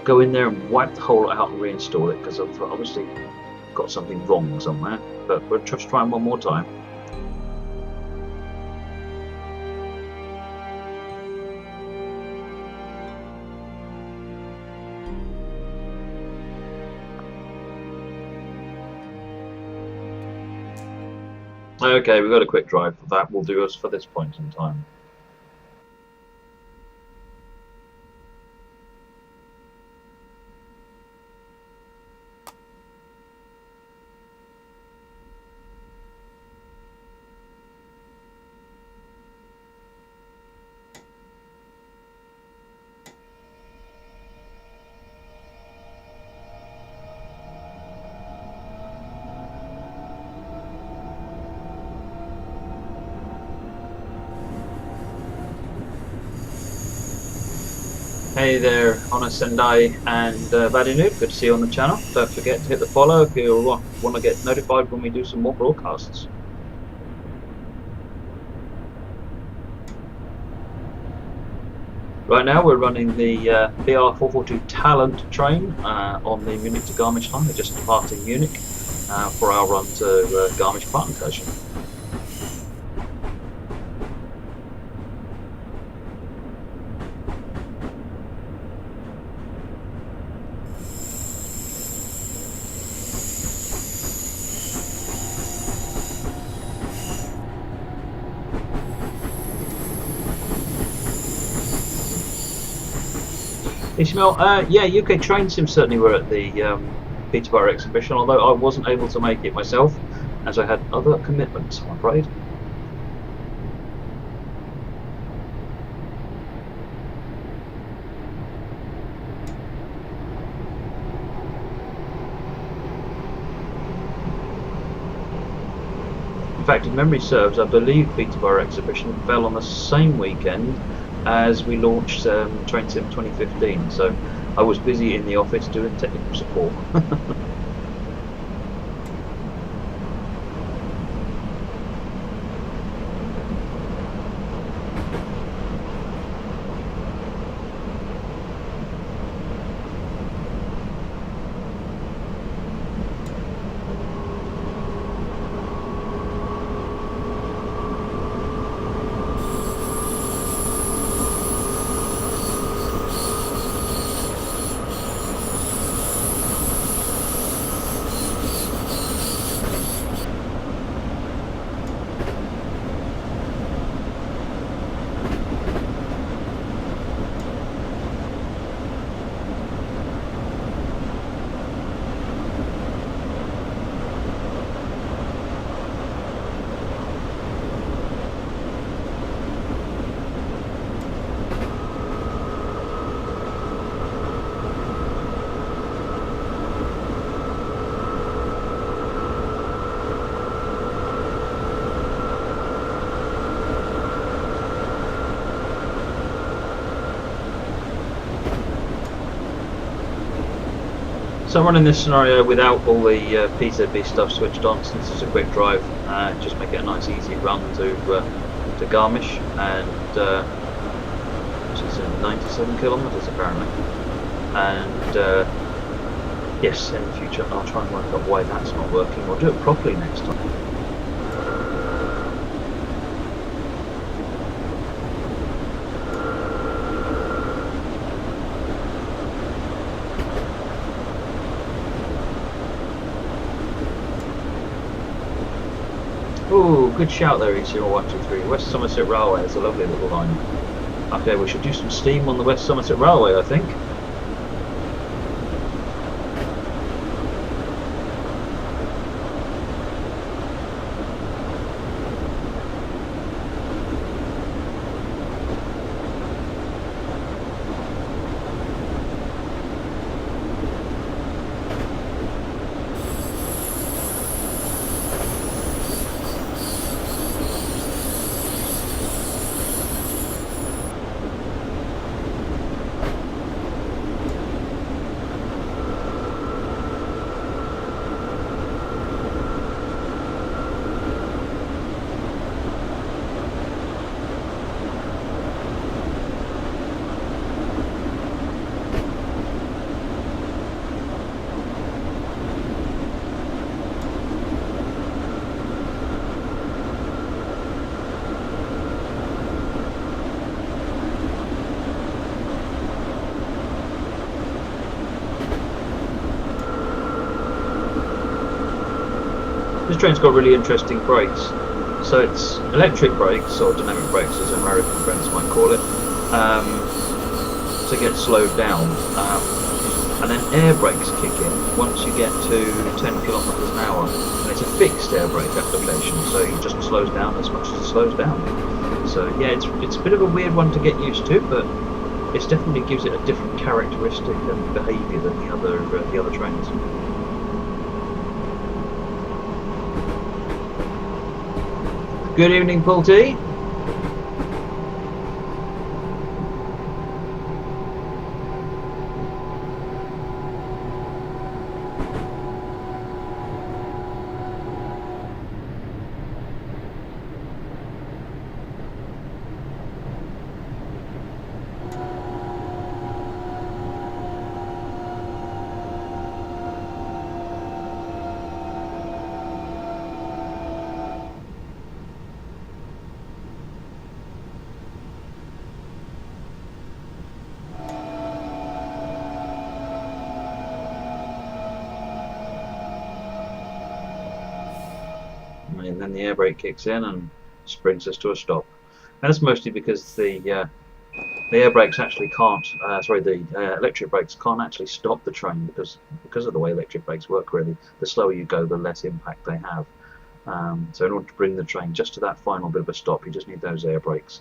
go in there and wipe the whole lot out and reinstall it, because I've obviously got something wrong somewhere. But we'll just try one more time. Okay, we've got a quick drive. That will do us for this point in time. Hey there, Honor Sendai and Vadinu, good to see you on the channel. Don't forget to hit the follow if you want to get notified when we do some more broadcasts. Right now we're running the BR442 Talent train on the Munich to Garmisch line. We're just departing Munich for our run to Garmisch Partenkirchen. Ishmael, yeah, UK Train Sim certainly were at the Peterborough exhibition, although I wasn't able to make it myself as I had other commitments, I'm afraid. In fact, if memory serves, I believe Peterborough exhibition fell on the same weekend as we launched Train Sim 2015, so I was busy in the office doing technical support. So I'm running this scenario without all the PZB stuff switched on, since it's a quick drive, just make it a nice easy run to Garmisch, and which is 97 kilometres apparently. And yes, in the future I'll try and work out why that's not working. We'll do it properly next time. Ooh, good shout there, EC123. West Somerset Railway is a lovely little line. Okay, we should do some steam on the West Somerset Railway, I think. This train's got really interesting brakes. So it's electric brakes, or dynamic brakes as American friends might call it, to get slowed down. And then air brakes kick in once you get to 10 kilometers an hour. And it's a fixed air brake application, so it just slows down as much as it slows down. So yeah, it's a bit of a weird one to get used to, but it definitely gives it a different characteristic and behaviour than the other trains. Good evening, Paul T. And then the air brake kicks in and brings us to a stop. And that's mostly because the air brakes actually can't, the electric brakes can't actually stop the train because of the way electric brakes work. Really, the slower you go, the less impact they have. So in order to bring the train just to that final bit of a stop, you just need those air brakes.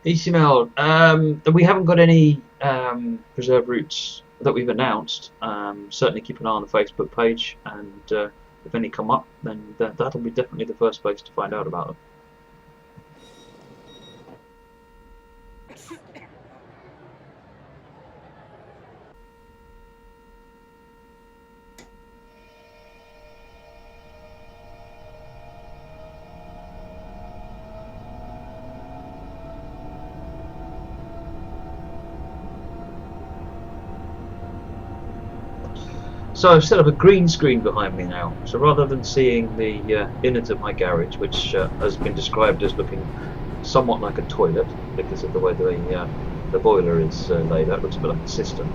ECML, we haven't got any preserve routes that we've announced. Certainly keep an eye on the Facebook page, and if any come up, then that'll be definitely the first place to find out about them. So I've set up a green screen behind me now, so rather than seeing the innards of my garage, which has been described as looking somewhat like a toilet because of the way the boiler is laid out, it looks a bit like a cistern.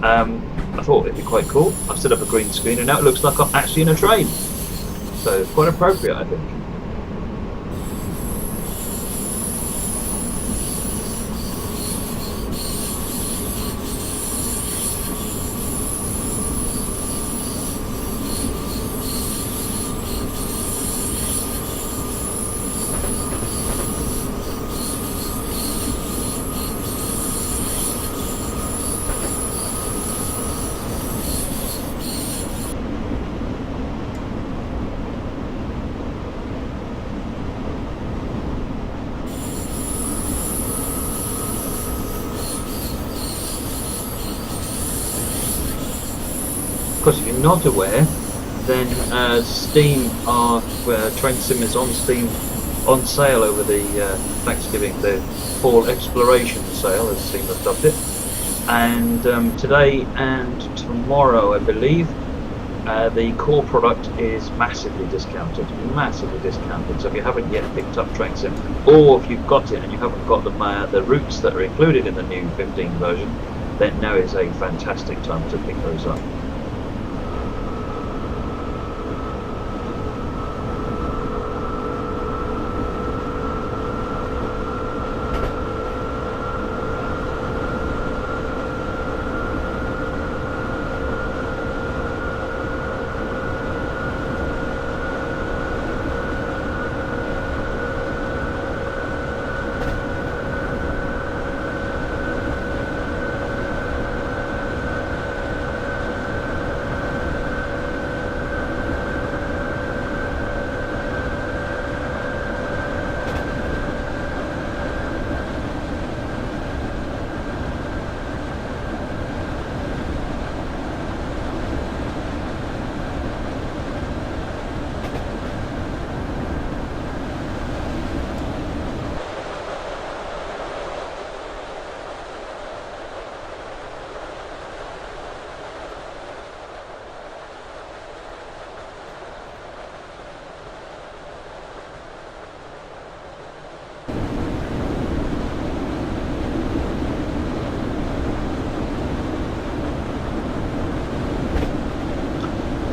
I thought it'd be quite cool. I've set up a green screen and now it looks like I'm actually in a train, so quite appropriate, I think. Of course, if you're not aware, then Steam Train Sim is on Steam on sale over the Thanksgiving, the fall exploration sale, as Steam have dubbed it. And today and tomorrow, I believe, the core product is massively discounted. So if you haven't yet picked up Train Sim, or if you've got it and you haven't got the routes that are included in the new 15 version, then now is a fantastic time to pick those up.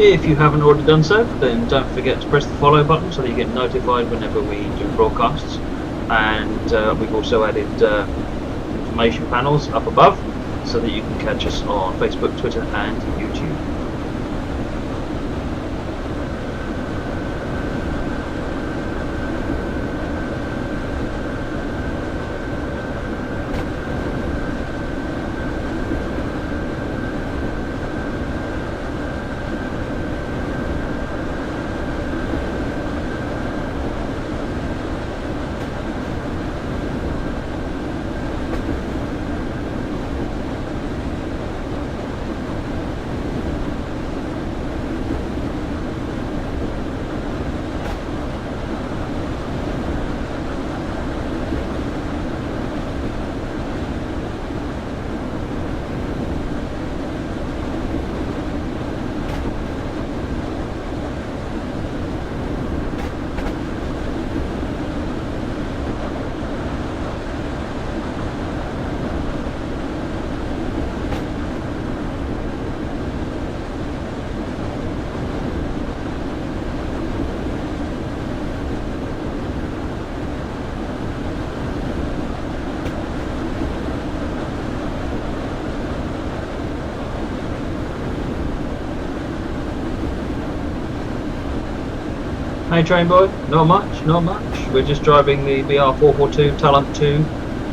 If you haven't already done so, then don't forget to press the follow button so that you get notified whenever we do broadcasts. And we've also added information panels up above so that you can catch us on Facebook, Twitter and YouTube. Hey train boy, not much, not much. We're just driving the BR442 Talent 2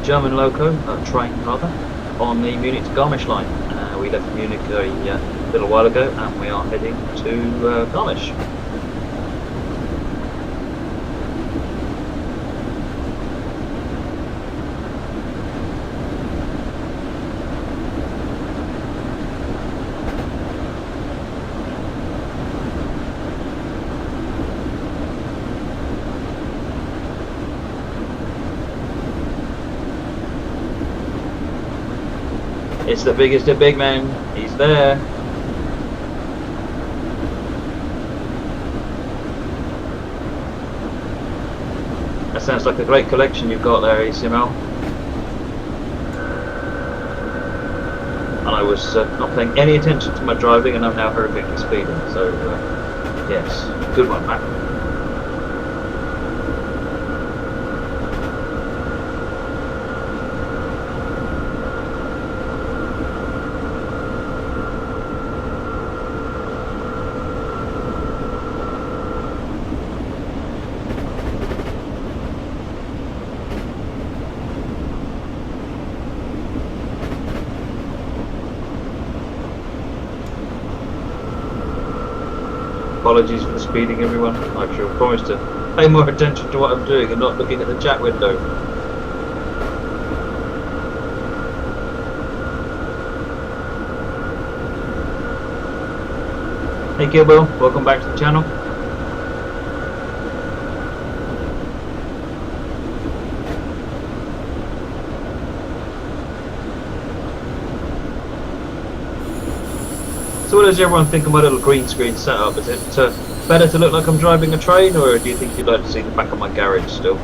German loco, train rather, on the Munich to Garmisch line. We left Munich a little while ago and we are heading to Garmisch. It's the biggest of big men. He's there. That sounds like a great collection you've got there, ECML. And I was not paying any attention to my driving, and I'm now horrifically speeding. So, yes, good one, Matt. Apologies for the speeding, everyone. I shall promise to pay more attention to what I'm doing and not looking at the chat window. Hey Gilbo, welcome back to the channel. So what does everyone think of my little green screen setup? Is it better to look like I'm driving a train, or do you think you'd like to see the back of my garage still?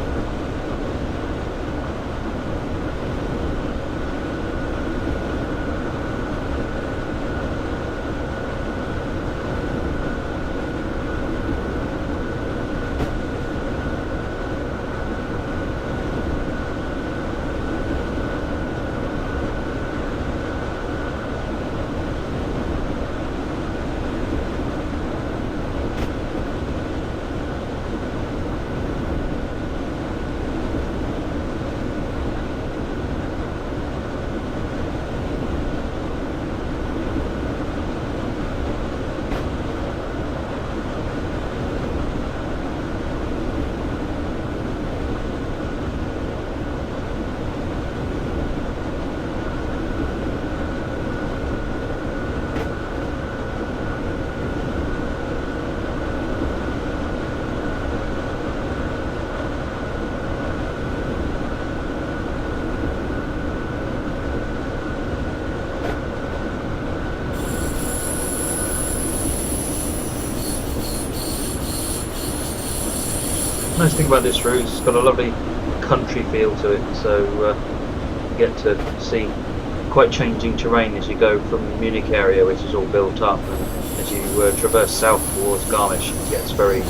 Nice thing about this route is it's got a lovely country feel to it, so you get to see quite changing terrain as you go from the Munich area, which is all built up, and as you traverse south towards Garmisch, it gets very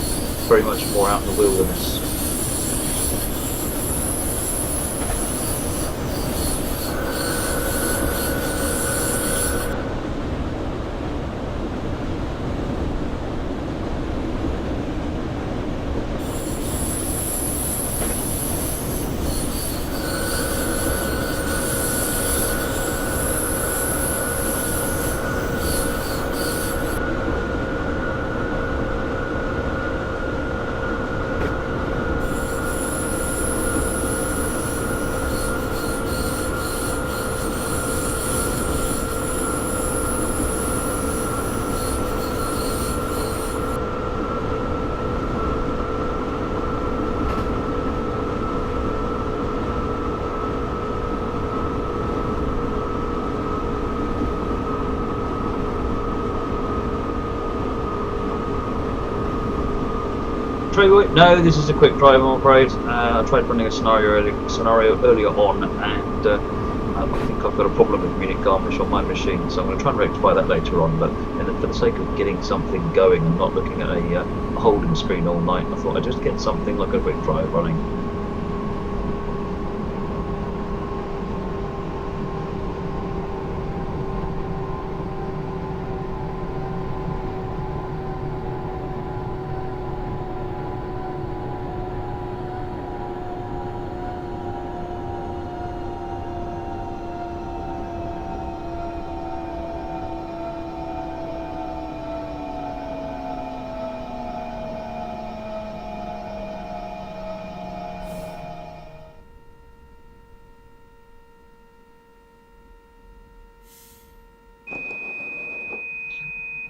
much more out in the wilderness. No, this is a quick drive, I'm afraid. I tried running a scenario earlier on, and I think I've got a problem with Munich Garmisch on my machine, so I'm going to try and rectify that later on. But for the sake of getting something going and not looking at a holding screen all night, I thought I'd just get something like a quick drive running.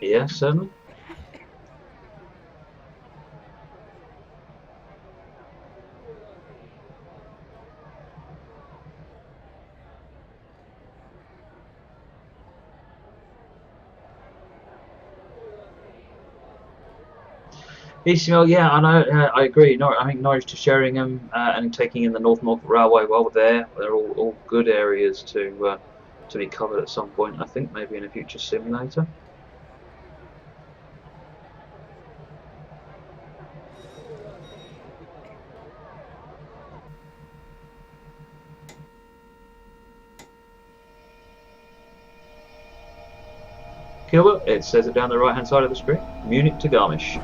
Yeah, certainly. ECML, yeah, I know. I agree. I think Norwich to Sheringham and taking in the North Railway while we're there, they're all good areas to be covered at some point. I think maybe in a future simulator. Gilbert, it says it down the right hand side of the screen. Munich to Garmisch.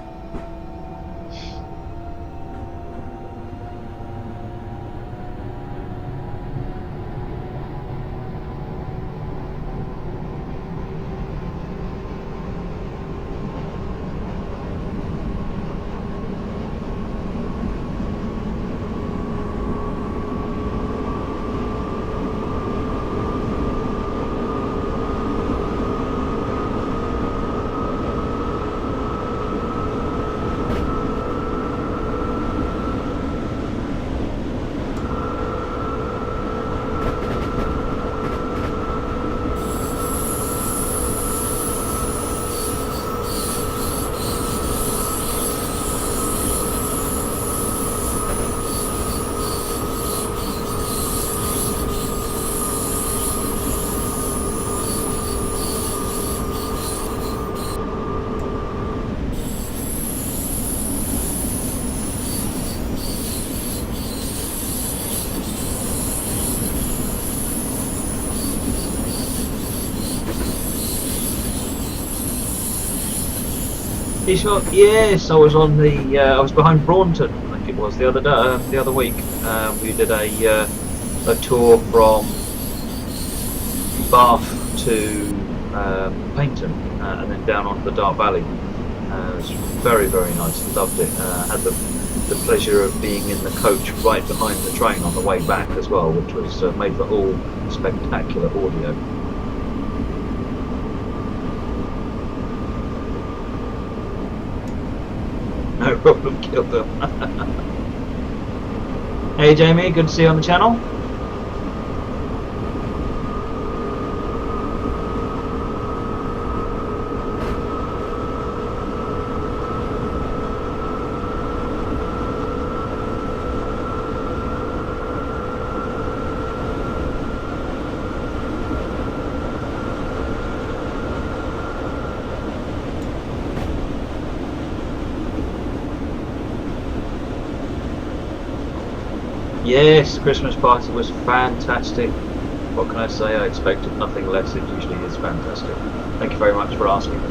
Yes, I was on the. I was behind Braunton, I think it was the other week. We did a tour from Bath to Paynton, and then down onto the Dart Valley. It was very nice. Loved it. Had the pleasure of being in the coach right behind the train on the way back as well, which was made for all spectacular audio. No problem, kill them. Hey Jamie, good to see you on the channel. Yes, Christmas party was fantastic. What can I say? I expected nothing less. It usually is fantastic. Thank you very much for asking.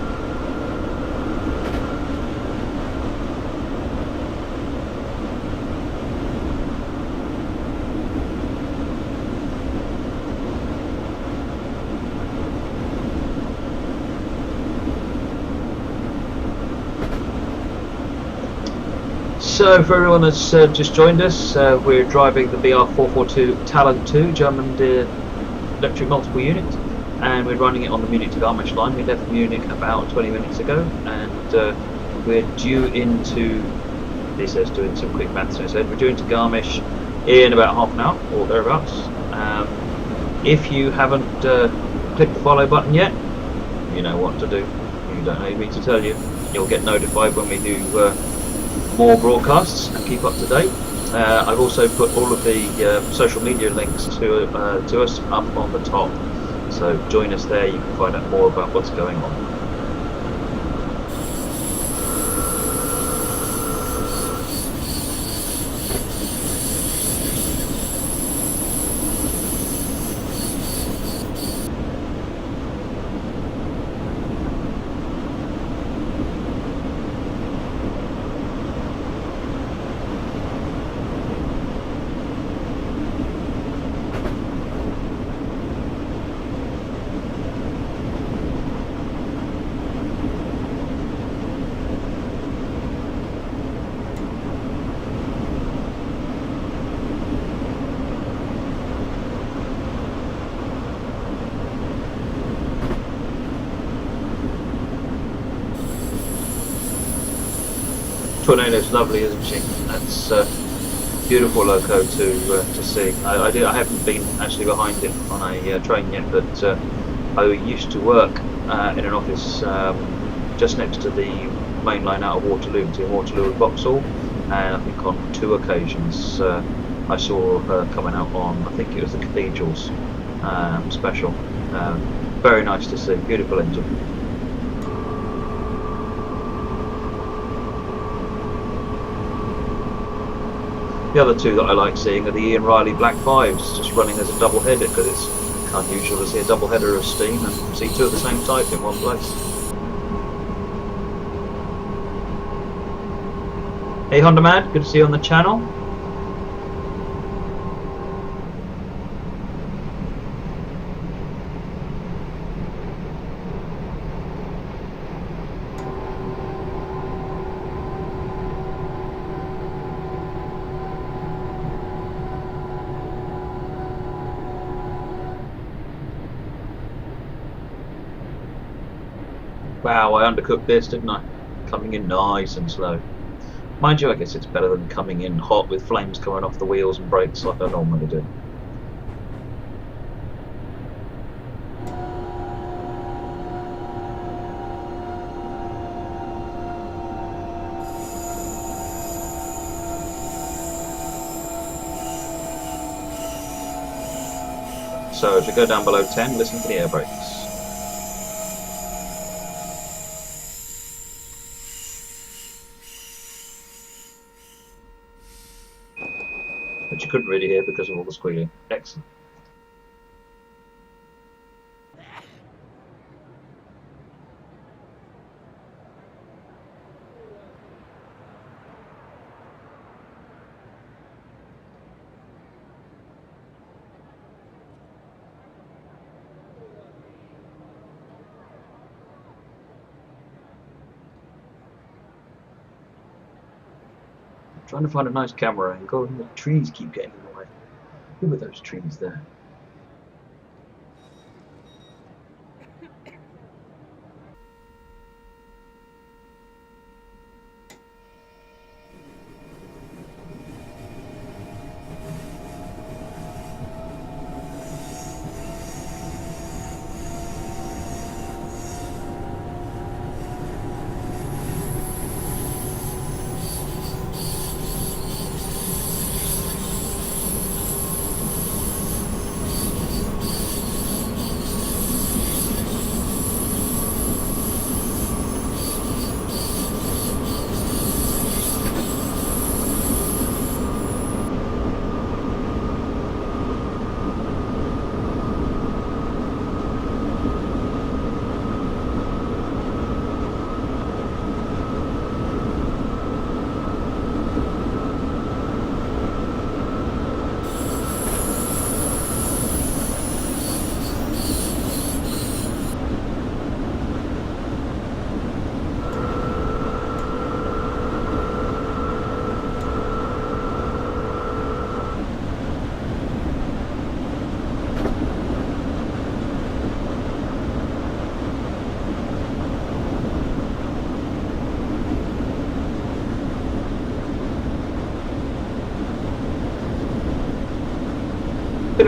So for everyone that's just joined us, we're driving the BR442 Talent 2 German electric multiple unit, and we're running it on the Munich to Garmisch line. We left Munich about 20 minutes ago, and we're due into, he says doing some quick maths in his head, we're due into Garmisch in about half an hour or thereabouts. If you haven't clicked the follow button yet, you know what to do. You don't need me to tell you. You'll get notified when we do more broadcasts and keep up to date. I've also put all of the social media links to us up on the top, so join us there. You can find out more about what's going on. Tornado's lovely, isn't she? That's beautiful loco to see. I haven't been actually behind it on a train yet, but I used to work in an office just next to the main line out of Waterloo, between Waterloo and Vauxhall, and I think on 2 occasions I saw her coming out on, I think it was the Cathedrals special. Very nice to see, beautiful engine. The other two that I like seeing are the Ian Riley Black 5s, just running as a double header, because it's unusual to see a double header of steam and see two of the same type in one place. Hey Honda Man, good to see you on the channel. Wow, I undercooked this, didn't I? Coming in nice and slow. Mind you, I guess it's better than coming in hot with flames coming off the wheels and brakes like I normally do. So as we go down below 10, listen for the air brakes. Which you couldn't really hear because of all the squealing. Excellent. Trying to find a nice camera angle, and the trees keep getting in the way. Who are those trees there?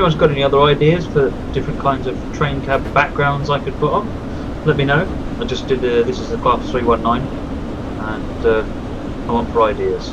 anyone's got any other ideas for different kinds of train cab backgrounds I could put on, let me know. I just did this is the Class 319, and I want for ideas.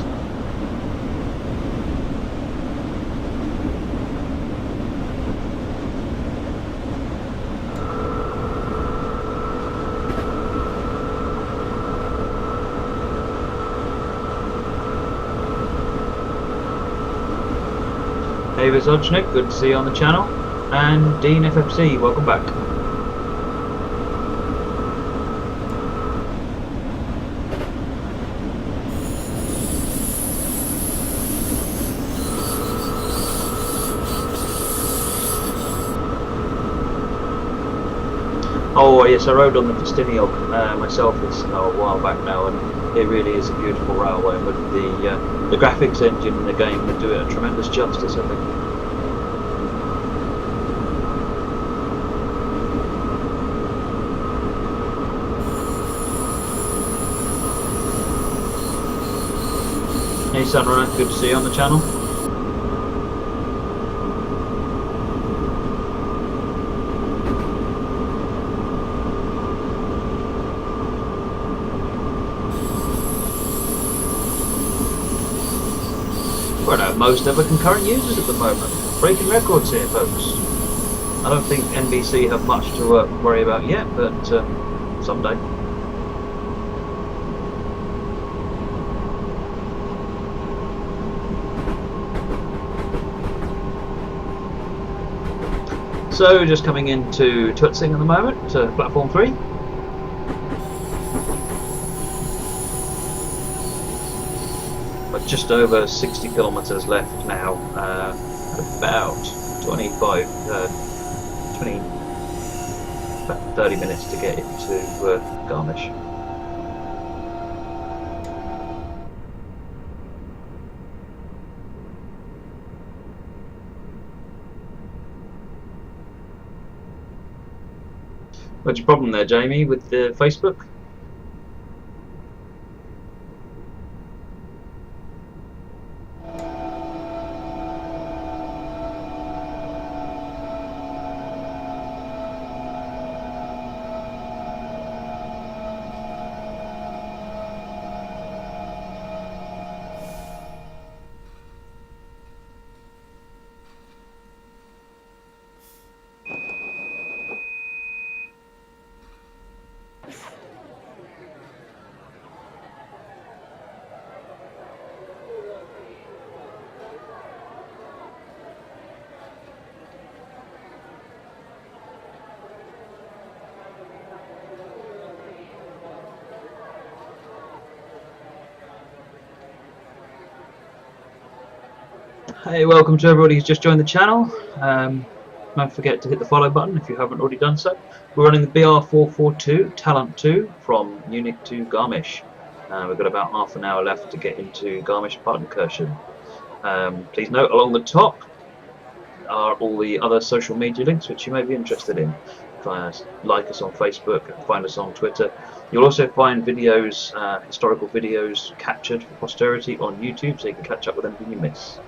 David Zodchnik, good to see you on the channel, and Dean FFC, welcome back. Oh yes, I rode on the Festiniog myself a while back now, and it really is a beautiful railway. But the graphics engine in the game would do it a tremendous justice, I think. Hey Sunrunner, good to see you on the channel. We're at most ever concurrent users at the moment. Breaking records here, folks. I don't think NBC have much to worry about yet, but someday. So, just coming into Tutzing at the moment, platform 3. But just over 60 kilometres left now, about 30 minutes to get into Garmisch. What's your problem there, Jamie, with the Facebook? Hey, welcome to everybody who's just joined the channel. Don't forget to hit the follow button if you haven't already done so. We're running the BR442 Talent 2 from Munich to Garmisch. We've got about half an hour left to get into Garmisch-Partenkirchen. Please note, along the top are all the other social media links which you may be interested in. Like us on Facebook, find us on Twitter. You'll also find videos, historical videos captured for posterity on YouTube, so you can catch up with anything you miss.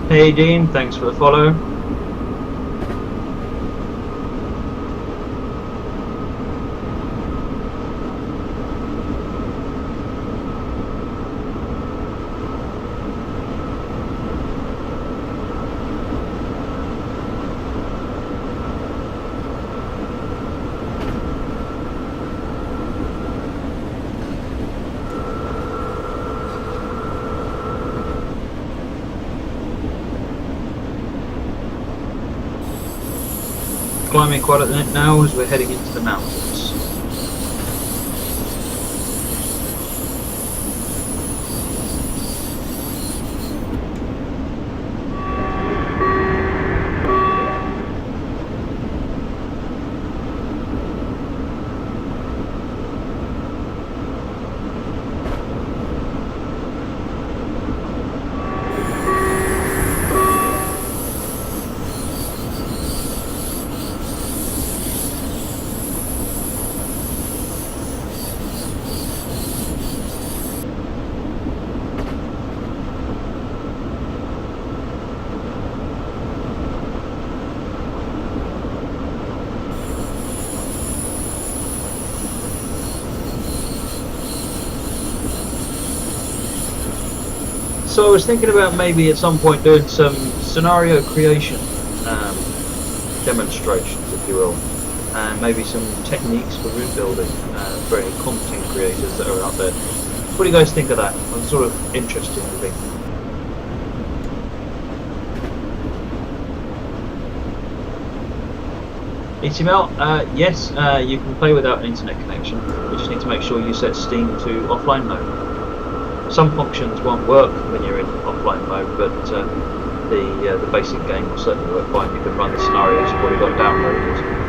Hey Dean, thanks for the follow. Climbing quite a bit now as we're heading into the mountains. So I was thinking about maybe at some point doing some scenario creation demonstrations, if you will, and maybe some techniques for route building for any content creators that are out there. What do you guys think of that? I'm sort of interested in things. HTML, yes, you can play without an internet connection. You just need to make sure you set Steam to offline mode. Some functions won't work when you're in offline mode, but the basic game will certainly work fine. You can run the scenarios you've already got downloaded.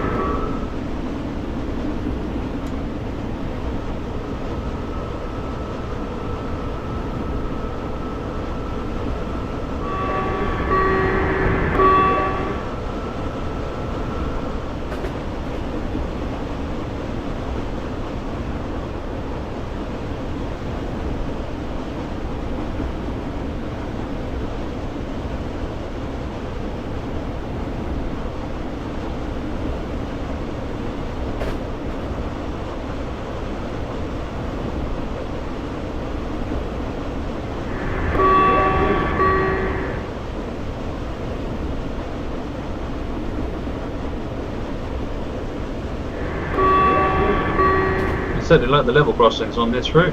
Certainly like the level crossings on this route.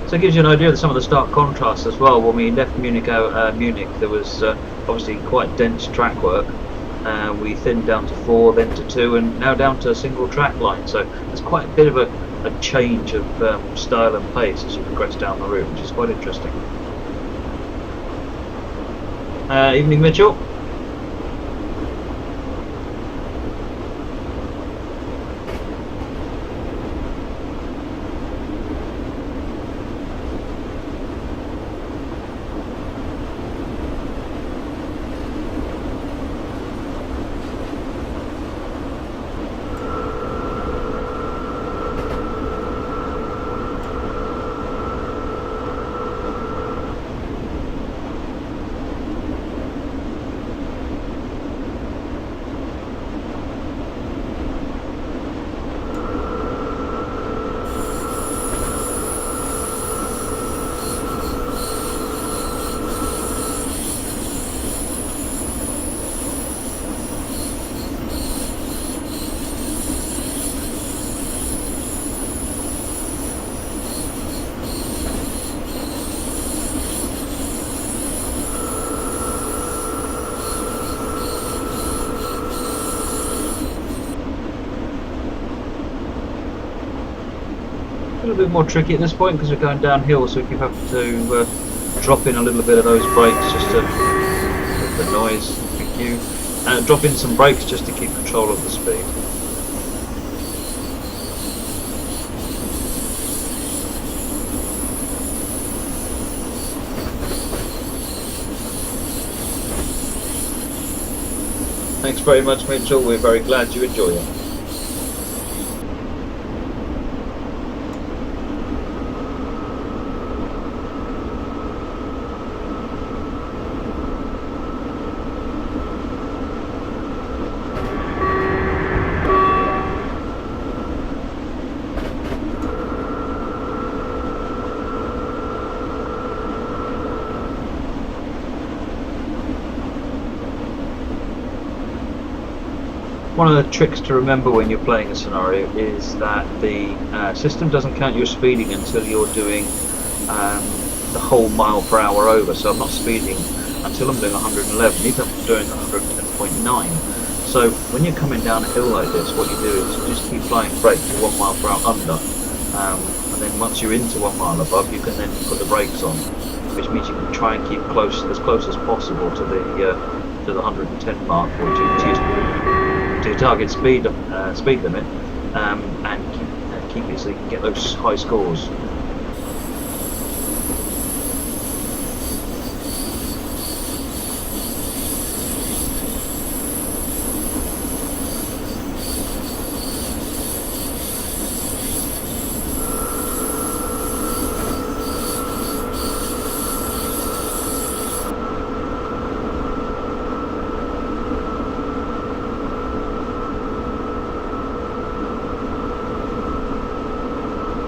So it gives you an idea of some of the stark contrasts as well. When we left Munich, there was obviously quite dense track work. We thinned down to 4, then to 2, and now down to a single track line. So there's quite a bit of a change of style and pace as you progress down the route, which is quite interesting. Evening, Mitchell. A little bit more tricky at this point because we're going downhill, so we have to drop in a little bit of those brakes just to the noise. Thank you. Drop in some brakes just to keep control of the speed. Thanks very much, Mitchell. We're very glad you enjoy it. One of the tricks to remember when you're playing a scenario is that the system doesn't count your speeding until you're doing the whole mile per hour over. So I'm not speeding until I'm doing 111, even if I'm doing 110.9. So when you're coming down a hill like this, what you do is you just keep applying brake to 1 mile per hour under, and then once you're into 1 mile above, you can then put the brakes on, which means you can try and keep as close as possible to the 110 mark, or to target speed limit, and keep it so you can get those high scores.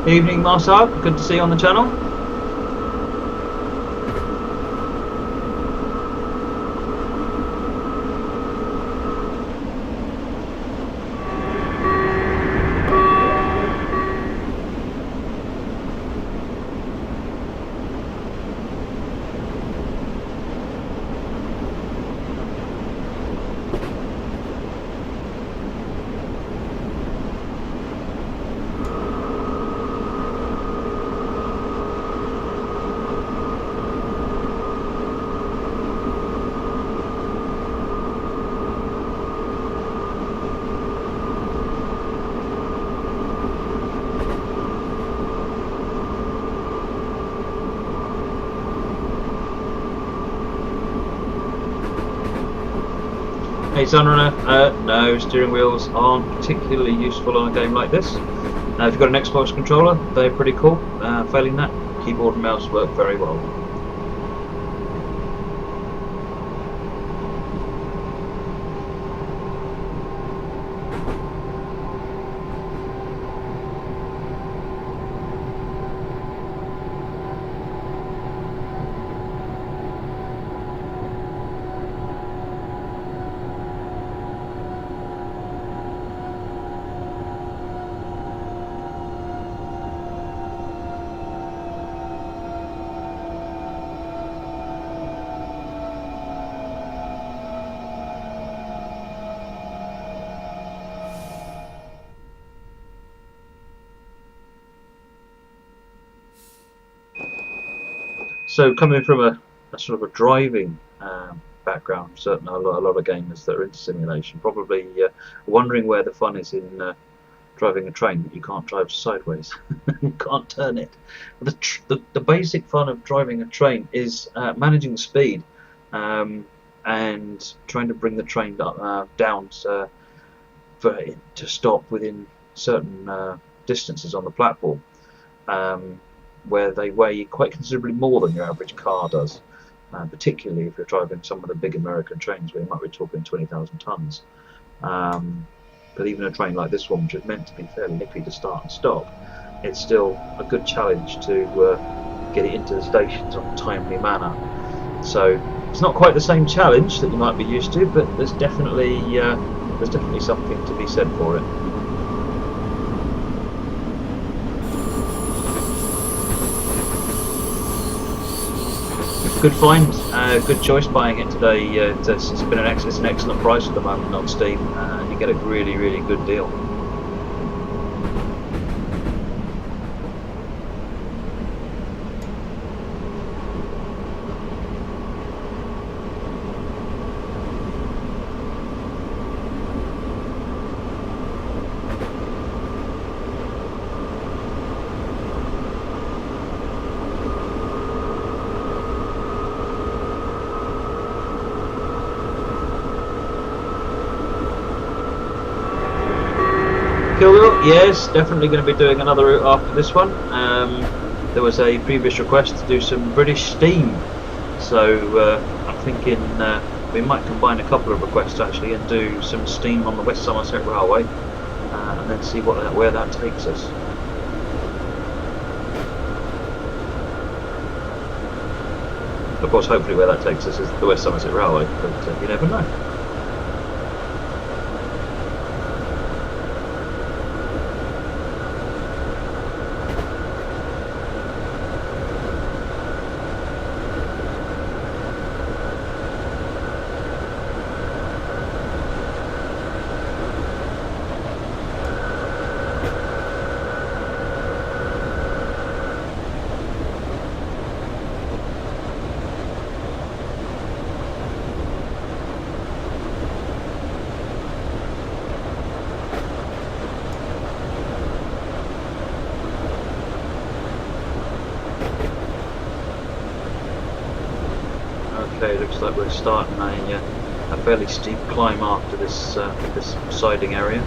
Evening, Marcel. Good to see you on the channel. Hey Sunrunner, no, steering wheels aren't particularly useful on a game like this. If you've got an Xbox controller, they're pretty cool. Failing that, keyboard and mouse work very well. So coming from a sort of a driving background, certainly a lot of gamers that are into simulation probably wondering where the fun is in driving a train. You can't drive sideways, you can't turn it. The basic fun of driving a train is managing speed and trying to bring the train down for it to stop within certain distances on the platform. Where they weigh quite considerably more than your average car does, particularly if you're driving some of the big American trains where you might be talking 20,000 tons. But even a train like this one, which is meant to be fairly nippy to start and stop, it's still a good challenge to get it into the stations on a timely manner. So it's not quite the same challenge that you might be used to, but there's definitely something to be said for it. Good find, good choice buying it today. It's been an excellent price at the moment on Steam. You get a really good deal. Yes, definitely going to be doing another route after this one. There was a previous request to do some British steam, so I'm thinking we might combine a couple of requests actually and do some steam on the West Somerset Railway and then see where that takes us. Of course, hopefully where that takes us is the West Somerset Railway, but you never know. Okay, looks like we're starting a fairly steep climb after this this siding area.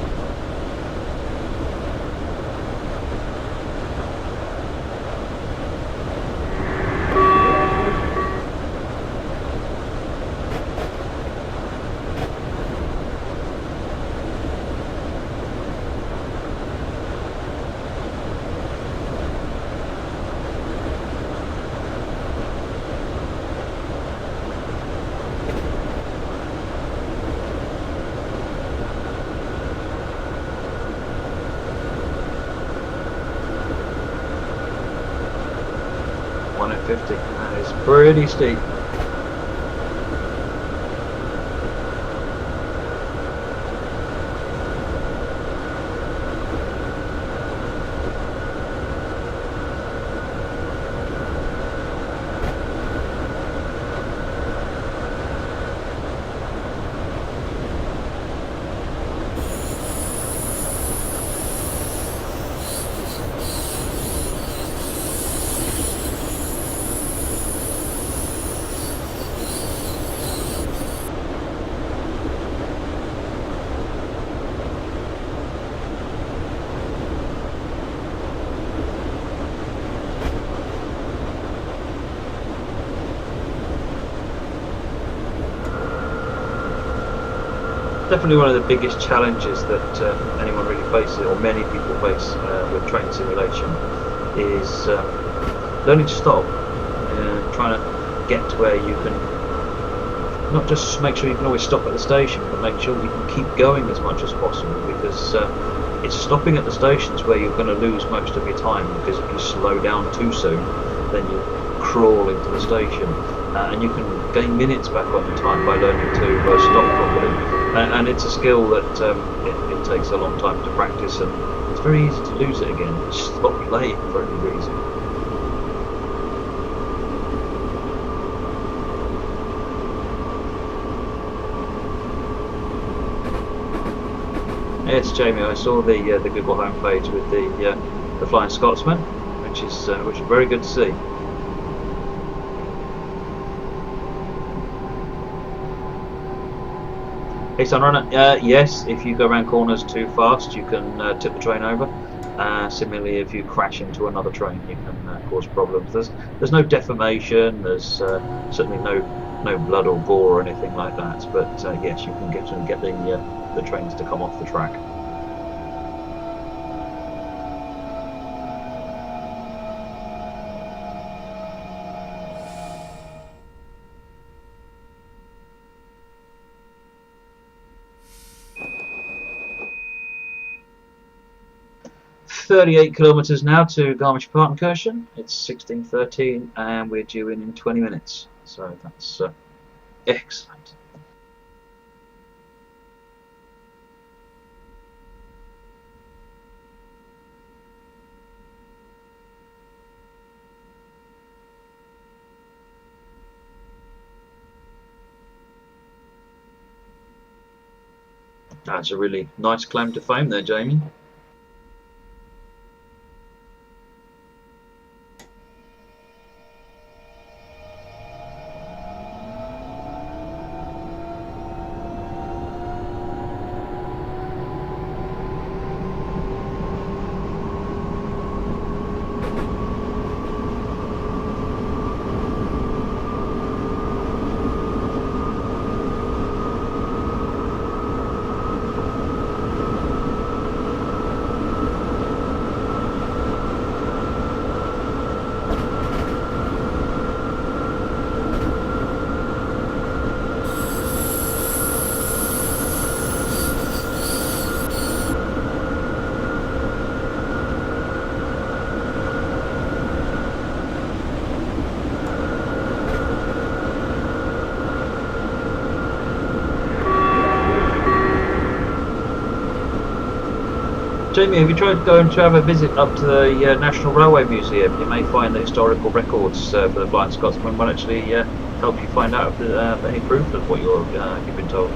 250. That is pretty steep. Definitely one of the biggest challenges that anyone really faces, or many people face with train simulation, is learning to stop, trying to get to where you can not just make sure you can always stop at the station, but make sure you can keep going as much as possible, because it's stopping at the stations where you're going to lose most of your time, because if you slow down too soon, then you crawl into the station, and you can gain minutes back on your time by learning to stop properly. And it's a skill that it takes a long time to practice, and it's very easy to lose it again. Just stop playing for any reason. Yes, Jamie, I saw the Google homepage with the Flying Scotsman, which is very good to see. Hey Sunrunner, yes, if you go around corners too fast you can tip the train over. Similarly, if you crash into another train you can cause problems. There's no deformation, there's certainly no blood or gore or anything like that, but yes, you can get the trains to come off the track. .38 kilometres now to Garmisch Partenkirchen. It's 16:13 and we're due in 20 minutes. So that's excellent. That's a really nice claim to fame there, Jamie. Jamie, have you tried going to have a visit up to the National Railway Museum? You may find the historical records for the Flying Scotsman will actually help you find out if any proof of what you've been told.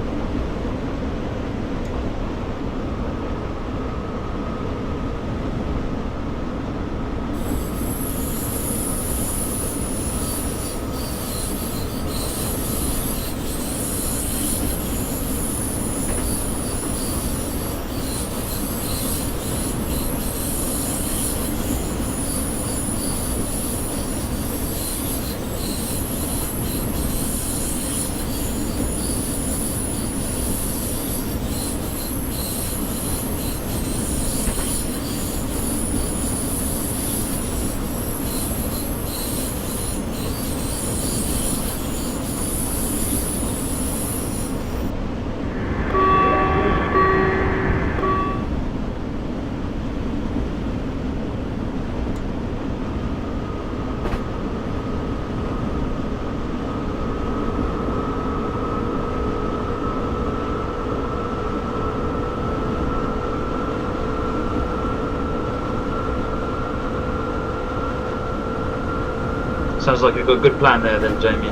Sounds like you've got a good plan there, then, Jamie.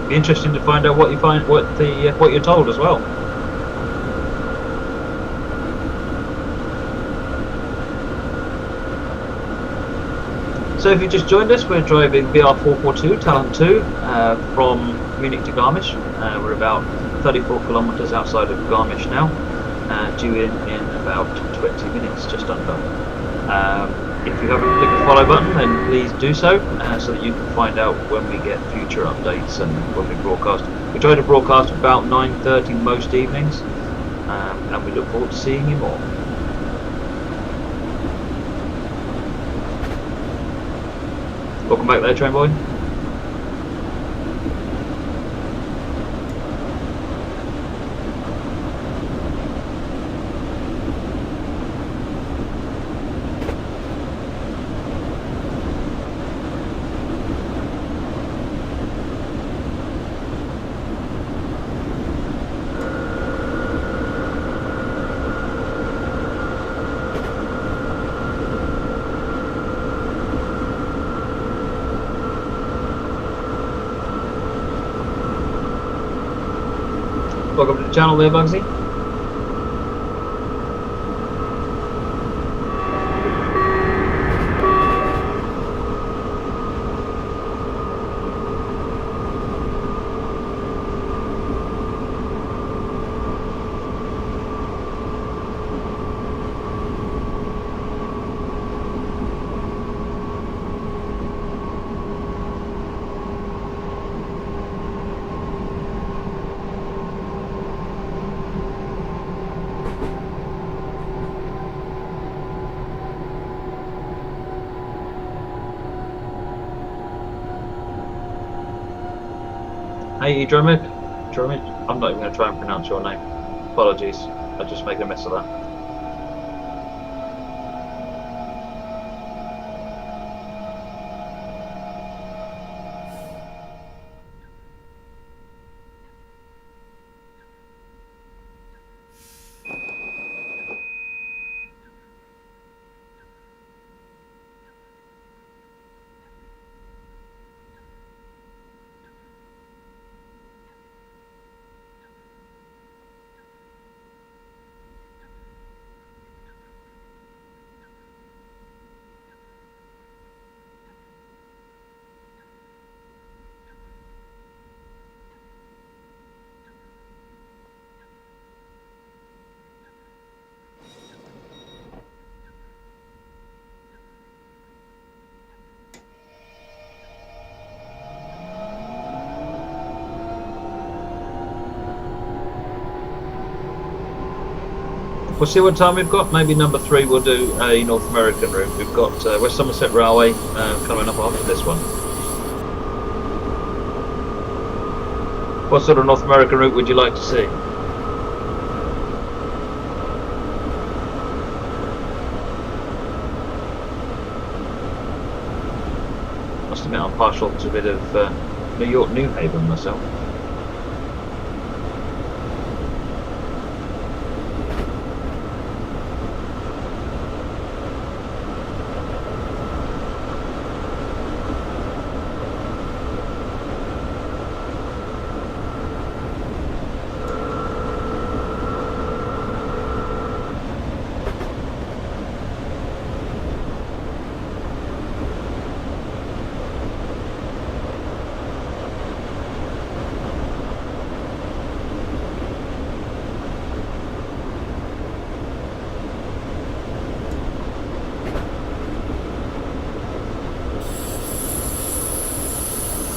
Be interesting to find out what you find, what you're told as well. So if you just joined us, we're driving BR442 Talent 2 from Munich to Garmisch. We're about 34 kilometers outside of Garmisch now, due in about 20 minutes, just under. If you haven't clicked the follow button, then please do so, so that you can find out when we get future updates and when we broadcast. We try to broadcast about 9:30 most evenings, and we look forward to seeing you more. Welcome back there, train boy. Welcome to the channel there, Bugsy. Hey, Drummond. I'm not even going to try and pronounce your name. Apologies. I just made a mess of that. We'll see what time we've got. Maybe number 3 we'll do a North American route. We've got West Somerset Railway coming up after this one. What sort of North American route would you like to see? Must admit I'm partial to a bit of New York, New Haven myself.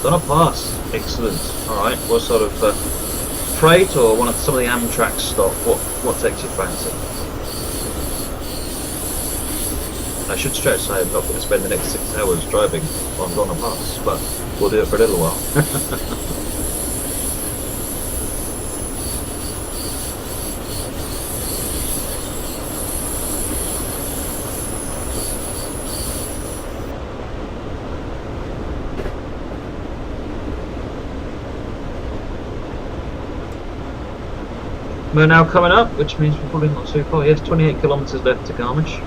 Done a pass. Excellent. Alright, what sort of freight or some of the Amtrak stock? What takes your fancy? I should stress I am not going to spend the next 6 hours driving on a pass, but we'll do it for a little while. We're now coming up, which means we're probably not too far. Yes, 28 kilometres left to Garmisch.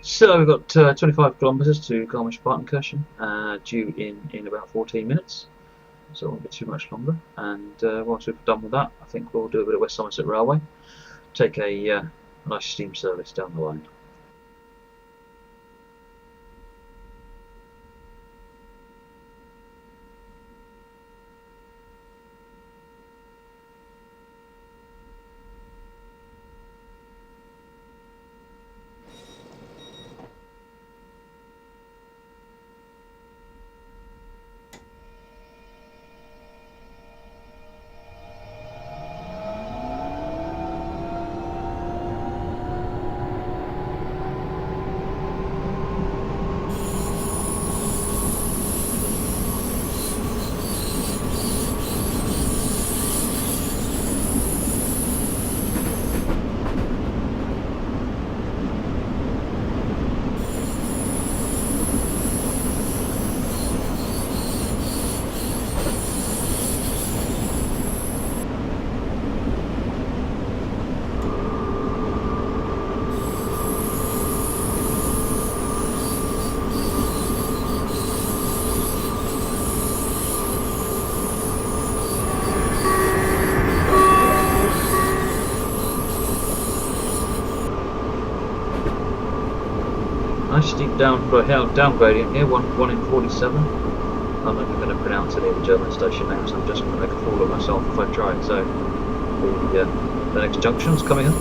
So we've got 25 kilometres to Garmisch-Partenkirchen, due in about 14 minutes. So it won't be too much longer. And once we've done with that, I think we'll do a bit of West Somerset Railway, take a nice steam service down the line. Nice steep down gradient here, 1 in 47. I'm not even going to pronounce any of the German station names, I'm just going to make a fool of myself if I try. So the next junction's coming up.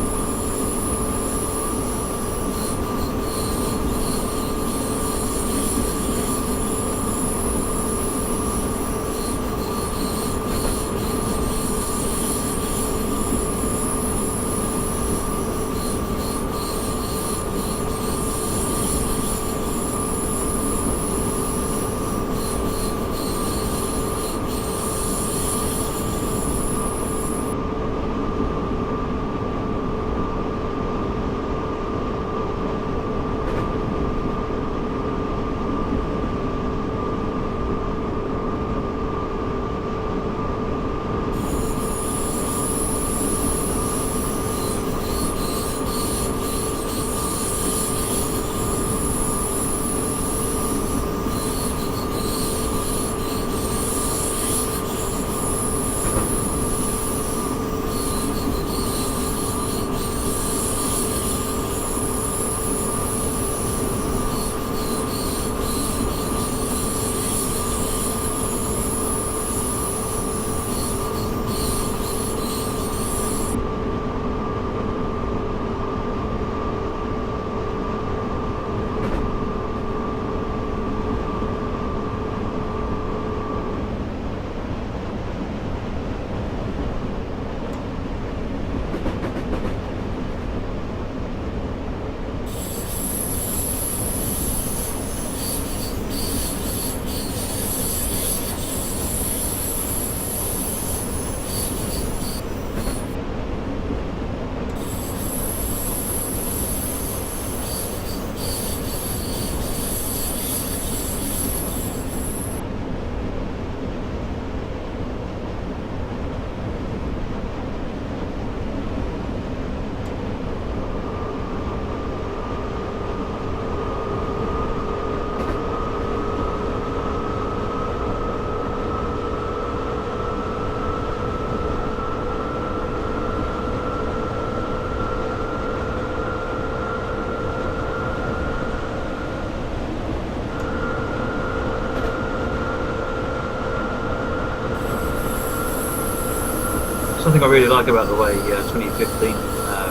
Something I really like about the way 2015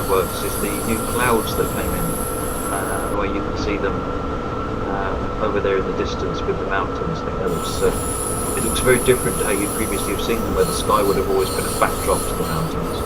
works is the new clouds that came in, the way you can see them over there in the distance with the mountains. I think it looks very different to how you previously have seen them, where the sky would have always been a backdrop to the mountains.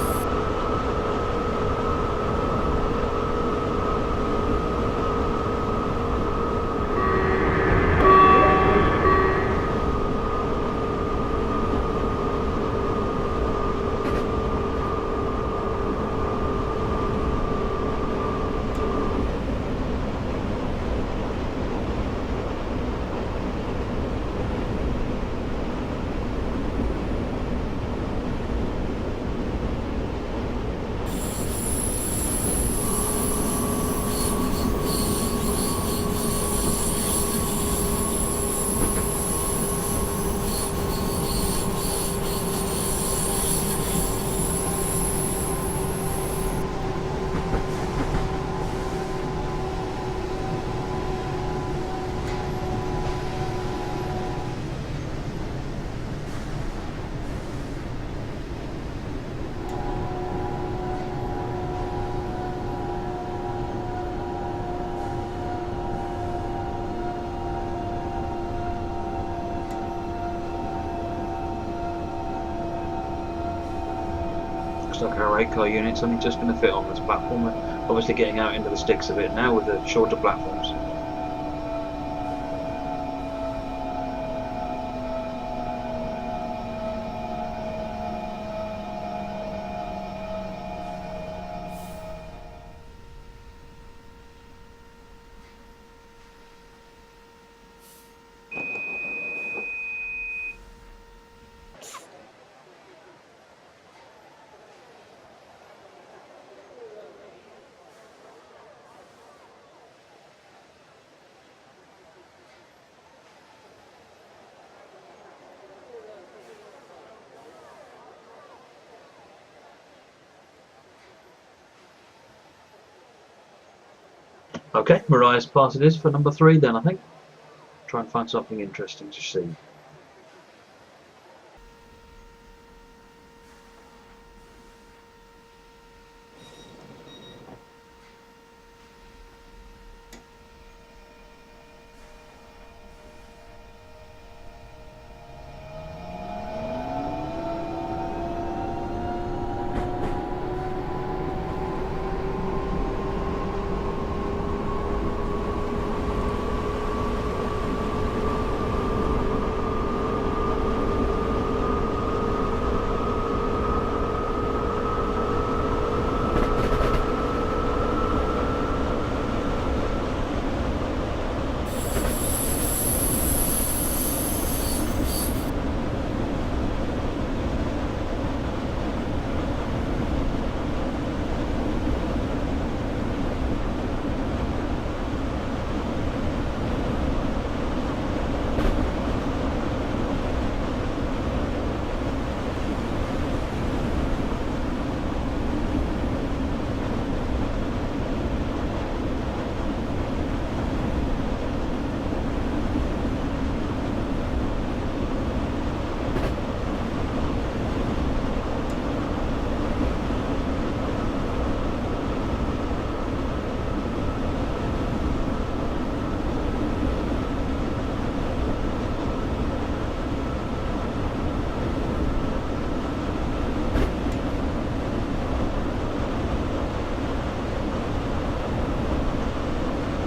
looks like our 8-car unit's only just going to fit on this platform. We're obviously getting out into the sticks a bit now with the shorter platforms. Okay, Mariah's part it is for number 3 then, I think. Try and find something interesting to see.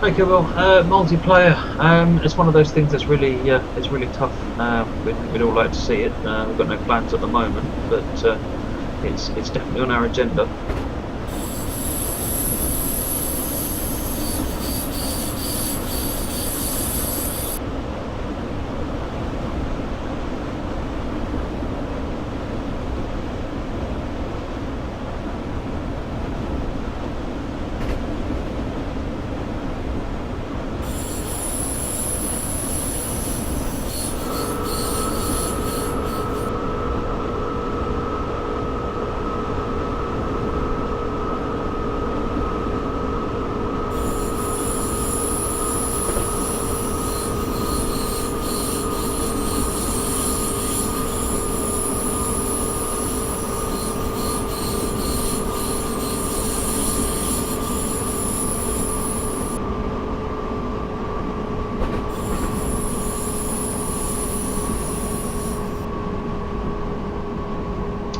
Okay, well, multiplayer. It's one of those things that's really, it's really tough. We'd all like to see it. We've got no plans at the moment, but it's definitely on our agenda.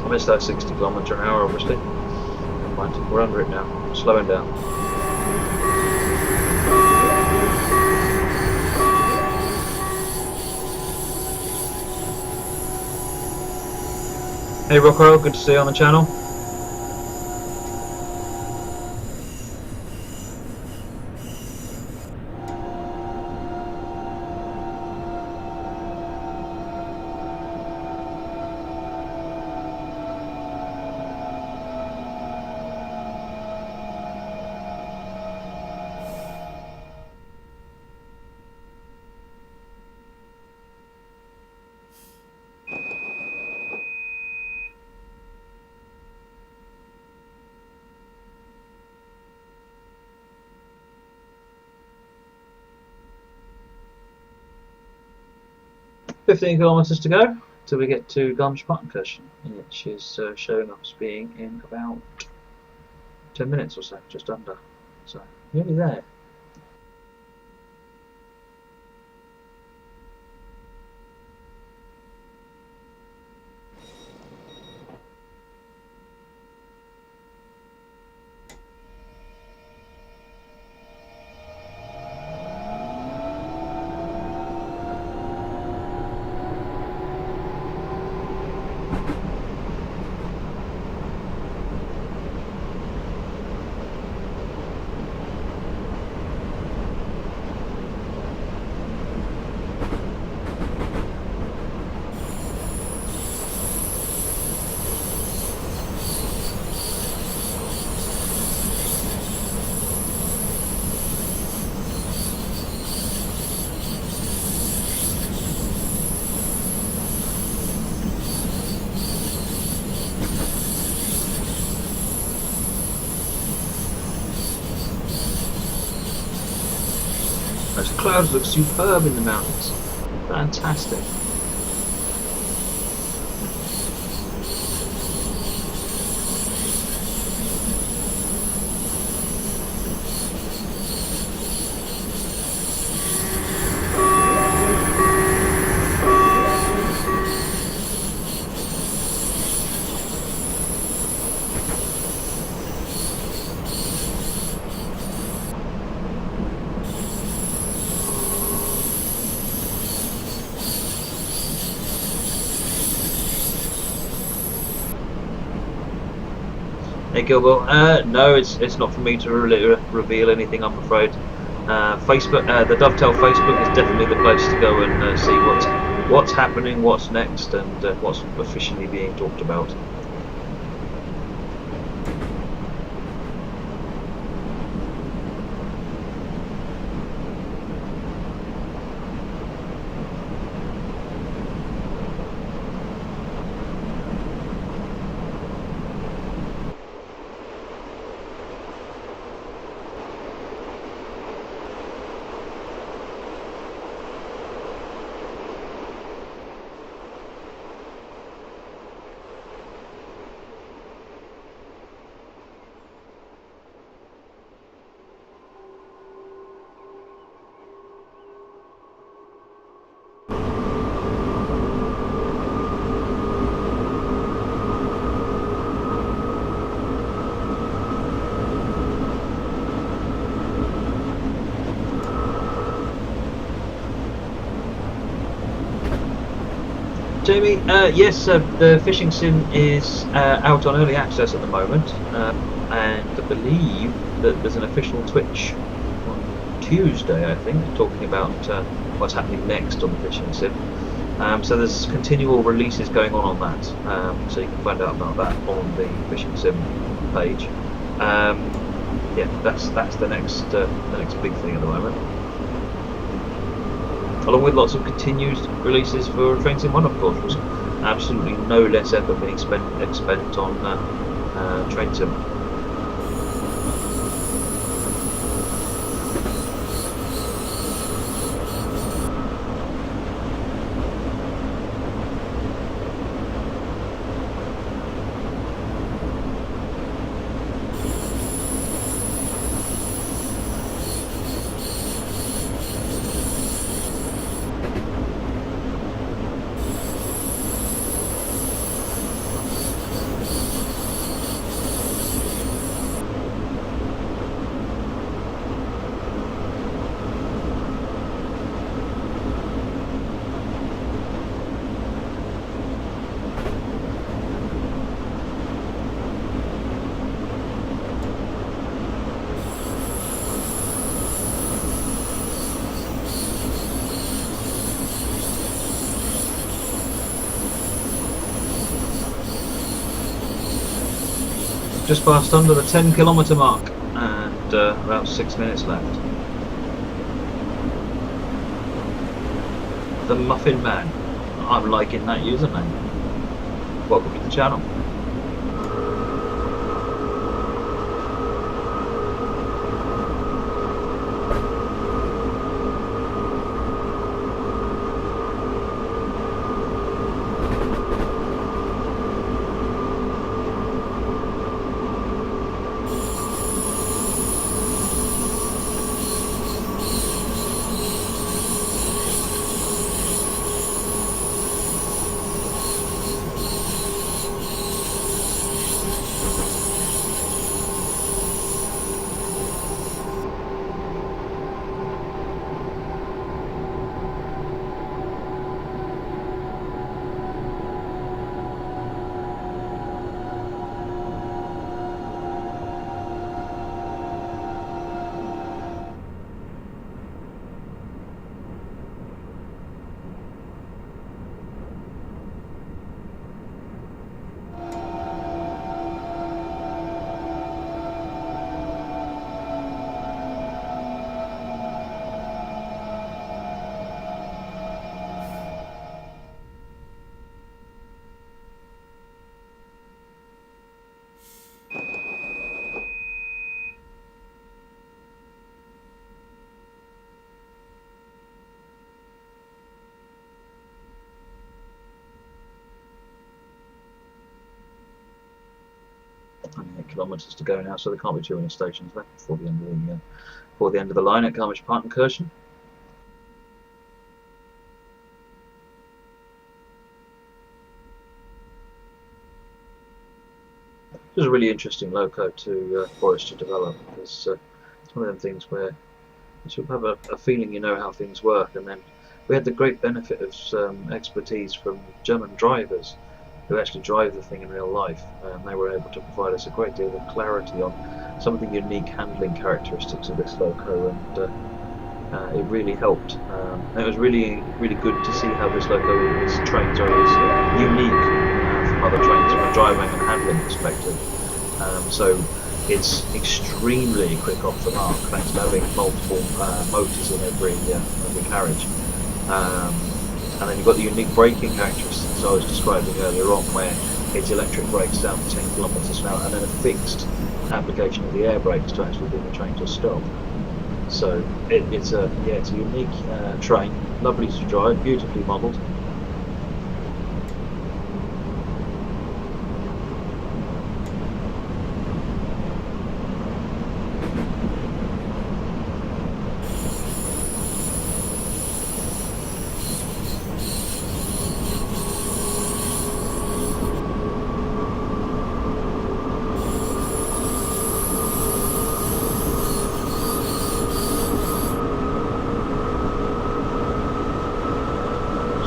I missed that 60 km/h, obviously. Never mind, we're under it now. Slowing down. Hey Rocco, good to see you on the channel. "15 kilometers to go till we get to Garmisch Partenkirchen, which is showing us being in about 10 minutes or so, just under. So, nearly there. Those clouds look superb in the mountains. Fantastic. Hey Gilbo, no, it's not for me to really reveal anything, I'm afraid. Facebook, the Dovetail Facebook is definitely the place to go and see what's happening, what's next, and what's officially being talked about. Jamie, yes, the fishing sim is out on early access at the moment, and I believe that there's an official Twitch on Tuesday, I think, talking about what's happening next on the fishing sim. So there's continual releases going on that, so you can find out about that on the fishing sim page. Yeah, that's the next big thing at the moment. Along with lots of continued releases for Train Sim 1, of course, was absolutely no less effort being spent on Train Sim. Just passed under the 10-kilometre mark, and about 6 minutes left. The Muffin Man. I'm liking that username. Welcome to the channel. only 8 kilometres to go now, so there can't be too many stations left before the end of the line at Garmisch Partenkirchen. It was a really interesting loco for us to develop, because it's one of them things where you sort of have a feeling you know how things work, and then we had the great benefit of some expertise from German drivers who actually drive the thing in real life, and they were able to provide us a great deal of clarity on some of the unique handling characteristics of this loco, and it really helped. It was really good to see how this trains are unique from other trains from a driving and handling perspective. So it's extremely quick off the mark, thanks to having multiple motors in every carriage. And then you've got the unique braking characteristics I was describing earlier on, where it's electric brakes down to 10 kilometres an hour, and then a fixed application of the air brakes to actually bring the train to a stop. So it's a unique train, lovely to drive, beautifully modelled.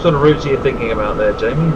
What sort of routes are you thinking about there, Jamie?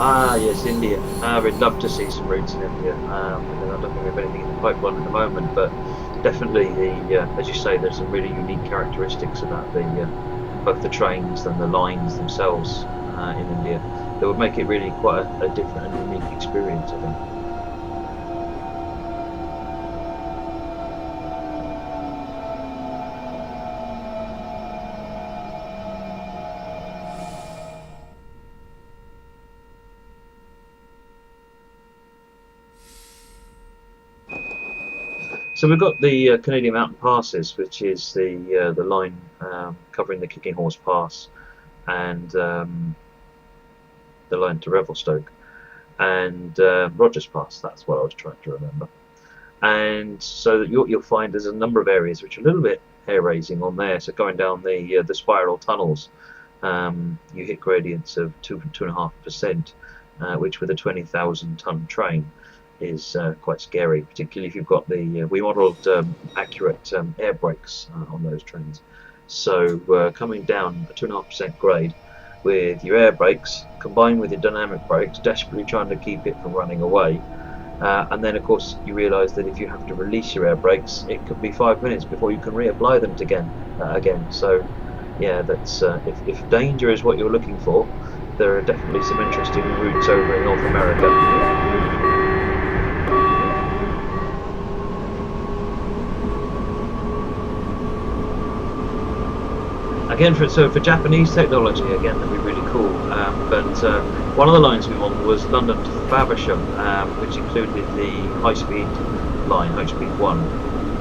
Ah, yes, India. We'd love to see some routes in India. I don't think we have anything in the pipeline at the moment, but definitely, as you say, there's some really unique characteristics about both the trains and the lines themselves in India that would make it really quite a different and unique experience, I think. So we've got the Canadian Mountain Passes, which is the line covering the Kicking Horse Pass and the line to Revelstoke, and Rogers Pass. That's what I was trying to remember. And so you'll find there's a number of areas which are a little bit hair-raising on there. So going down the spiral tunnels, you hit gradients of 2.5%, which with a 20,000-ton train is quite scary, particularly if you've got we modelled accurate air brakes on those trains. So coming down a 2.5% grade with your air brakes combined with your dynamic brakes, desperately trying to keep it from running away, and then of course you realise that if you have to release your air brakes, it could be 5 minutes before you can reapply them again. So yeah, that's if danger is what you're looking for, there are definitely some interesting routes over in North America. Again, for Japanese technology, again, that'd be really cool. But one of the lines we were on was London to Faversham, which included the high-speed line, high-speed 1.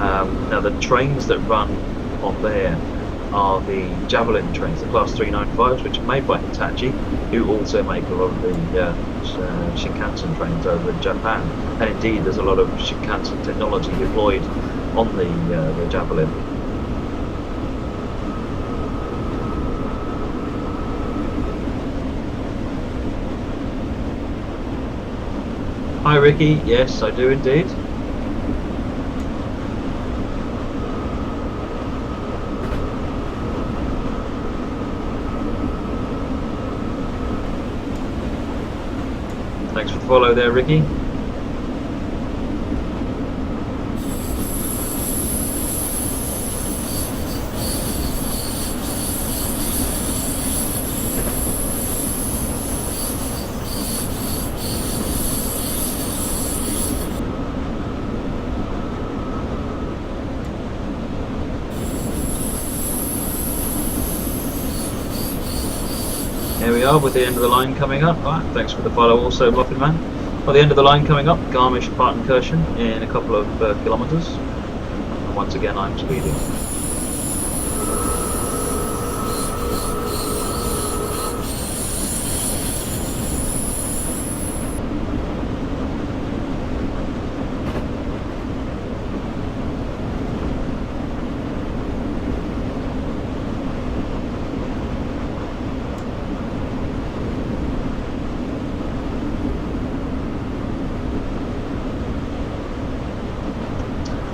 Now, the trains that run on there are the Javelin trains, the Class 395s, which are made by Hitachi, who also make a lot of the Shinkansen trains over in Japan. And indeed, there's a lot of Shinkansen technology deployed on the Javelin. Hi Ricky, yes I do indeed. Thanks for the follow there, Ricky. Here we are with the end of the line coming up. Right, thanks for the follow also, Muffin Man. Well, the end of the line coming up, Garmisch Partenkirchen in a couple of kilometres. And once again, I'm speeding.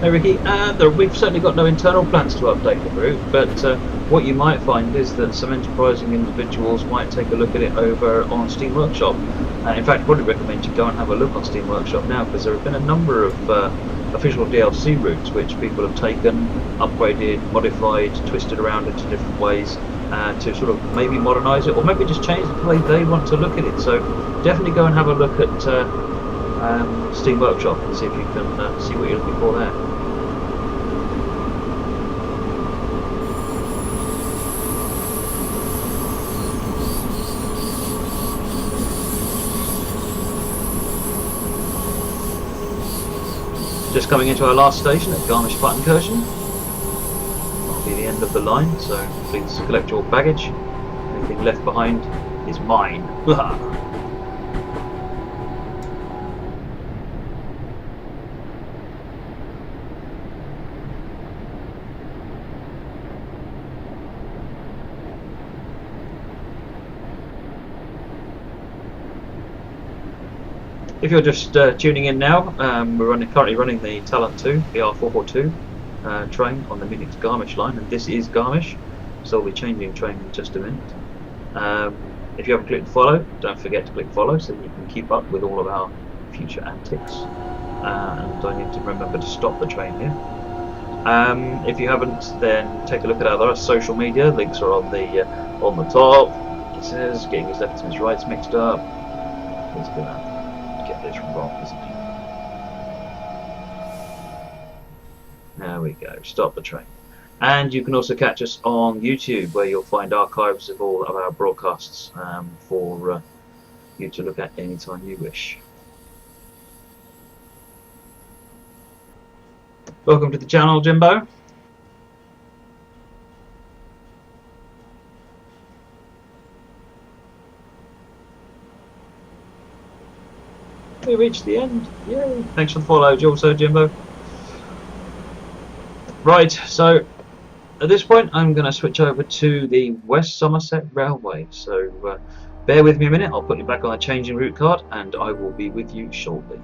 Hey Ricky, we've certainly got no internal plans to update the route, but what you might find is that some enterprising individuals might take a look at it over on Steam Workshop. In fact, I'd probably recommend you go and have a look on Steam Workshop now, because there have been a number of official DLC routes which people have taken, upgraded, modified, twisted around into different ways to sort of maybe modernise it, or maybe just change the way they want to look at it. So definitely go and have a look at Steam Workshop and see if you can see what you're looking for there. Just coming into our last station at Garmisch Partenkirchen. That'll be the end of the line, so please collect your baggage. Anything left behind is mine. If you're just tuning in now, we're currently running the Talent 2, BR442 train on the Munich to Garmisch line, and this is Garmisch, so we'll be changing train in just a minute. If you haven't clicked follow, don't forget to click follow so you can keep up with all of our future antics. And I need to remember to stop the train here. If you haven't, then take a look at our other social media. Links are on the top. It says getting his lefts and his rights mixed up. He's gonna get this wrong, isn't he? There we go. Stop the train. And you can also catch us on YouTube, where you'll find archives of all of our broadcasts for you to look at anytime you wish. Welcome to the channel, Jimbo. We reached the end. Yay! Thanks for the follow, also, Jimbo. Right, so at this point I'm going to switch over to the West Somerset Railway. So bear with me a minute, I'll put you back on the changing route card and I will be with you shortly.